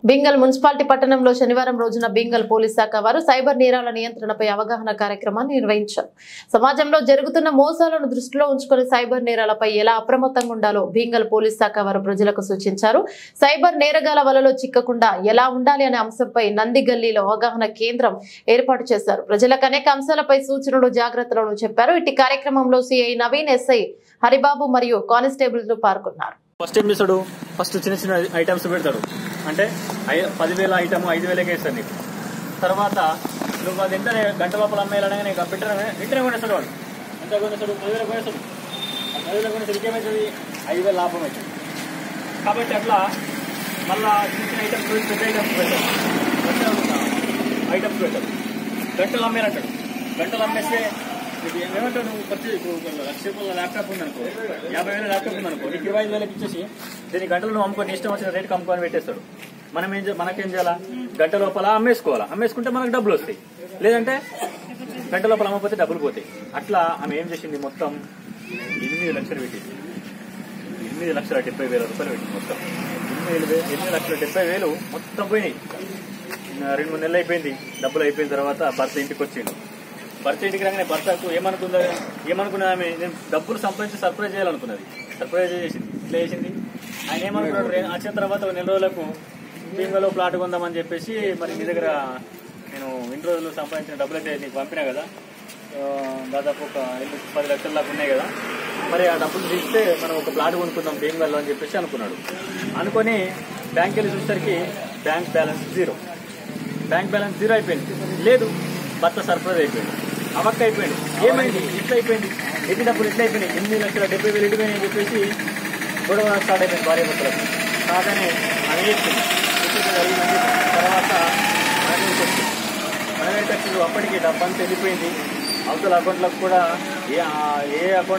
బింగల్ municipality పట్టణంలో శనివారం రోజున బింగల్ పోలీస్ శాఖ వారు సైబర్ నేరాల నియంత్రణపై అవగాహన కార్యక్రమాన్ని నిర్వహించారు. సమాజంలో జరుగుతున్న మోసాలను దృష్టిలో ఉంచుకుని సైబర్ నేరాలపై ఎలా అప్రమత్తంగా ఉండాలో బింగల్ పోలీస్ శాఖ వారు ప్రజలకు సూచించారు. సైబర్ నేరగాల వలలో చిక్కకుండా ఎలా ఉండాలి అనే అంశంపై నందిగల్లీలో అవగాహన కేంద్రం ఏర్పాటు చేశారు. ప్రజలకు అనేక అంశాలపై సూచనలు, జాగ్రత్తలను చెప్పారు. ఇటు కార్యక్రమంలో సిఐ నవీన్, ఎస్ఐ హరిబాబు మరియు కానిస్టేబుల్ పాల్గొన్నారు. ఫస్ట్ ఏం చేస్తాడు? ఫస్ట్ చిన్న చిన్న ఐటమ్స్ పెడతాడు. అంటే 10,000 ఐటమ్ 5,000కే ఇస్తాడు నీకు. తర్వాత నువ్వు అది ఎంత గంట లోపల అమ్మేయాలనగా నీకు వెంటనే కొనేస్తాడు. వాడు ఎంత కొనేస్తాడు? 10,000 కొనేస్తాడు. 10,000 కొనేస్తాడు. ఇంకేమవుతుంది? 5,000 లాభం అవుతుంది. కాబట్టి అట్లా మళ్ళా చిన్న చిన్న ఐటమ్స్ పెద్ద ఐటమ్స్ పెడతాడు. ఐటమ్స్ పెడతాడు. గంటలు అమ్మేయాలంటాడు. గంటలు అమ్మేస్తే ఏమంటావు? నువ్వు ఖర్చు ఇప్పుడు ₹1,00,000 ల్యాప్టాప్ ఉందనుకో, 50,000 ల్యాప్టాప్ ఉందనుకో, నీకు 25,000 ఇచ్చేసి దీని గంటలు నువ్వు అమ్ముకొని ఇష్టం వచ్చిన రేటుకి అమ్ముకొని పెట్టేస్తాడు. మనకేం చేయాలా? గంట లోపల అమ్మేసుకోవాలా. అమ్మేసుకుంటే మనకు డబ్బులు వస్తాయి. లేదంటే గంట లోపల అమ్మకపోతే డబ్బులు పోతాయి. అట్లా ఆమె ఏం చేసింది? మొత్తం 8 లక్షలు పెట్టింది. 8,70,000 రూపాయలు పెట్టింది. మొత్తం 8,70,000 మొత్తం పోయినాయి. 2-3 నెలలు అయిపోయింది. డబ్బులు అయిపోయిన తర్వాత భర్త ఇంటికి వచ్చిండు. భర్త ఇంటికి రాగానే భర్తకు ఏమనుకున్నది ఆమె? నేను డబ్బులు సంపాదించి సర్ప్రైజ్ చేయాలనుకున్నది. సర్ప్రైజ్ చేసింది. ఇట్లా చేసింది. ఆయన ఏమనుకున్నాడు? వచ్చిన తర్వాత 1 నెల రోజులకు భీమలో ప్లాట్ కొందామని చెప్పేసి, మరి నీ దగ్గర నేను ఇన్ని రోజులు సంపాదించిన డబ్బులు అయితే నీకు పంపినా కదా, దాదాపు ఒక 10 లక్షల దాకా ఉన్నాయి కదా, మరి ఆ డబ్బులు తీస్తే మనం ఒక ప్లాట్ కొనుక్కుందాం భీమలో అని చెప్పేసి అనుకున్నాడు. అనుకొని బ్యాంక్ వెళ్ళి చూసేసరికి బ్యాంక్ బ్యాలెన్స్ జీరో అయిపోయింది. లేదు, భర్త సర్ప్రైజ్ అయిపోయింది. అవక్క అయిపోయింది. ఏమైంది? ఇట్లా అయిపోయింది. ఎన్ని డబ్బులు ఇట్లా అయిపోయినాయి? 8,70,000 ఇటుపోయినాయి అని చెప్పేసి గొడవ స్టార్ట్ అయిపోయింది భార్య భర్తలకు. కాదని అని చెప్పింది. తర్వాత మనమే ఖర్చులు అప్పటికి డబ్బంతా వెళ్ళిపోయింది. అవతల అకౌంట్లకు కూడా ఏ అకౌంట్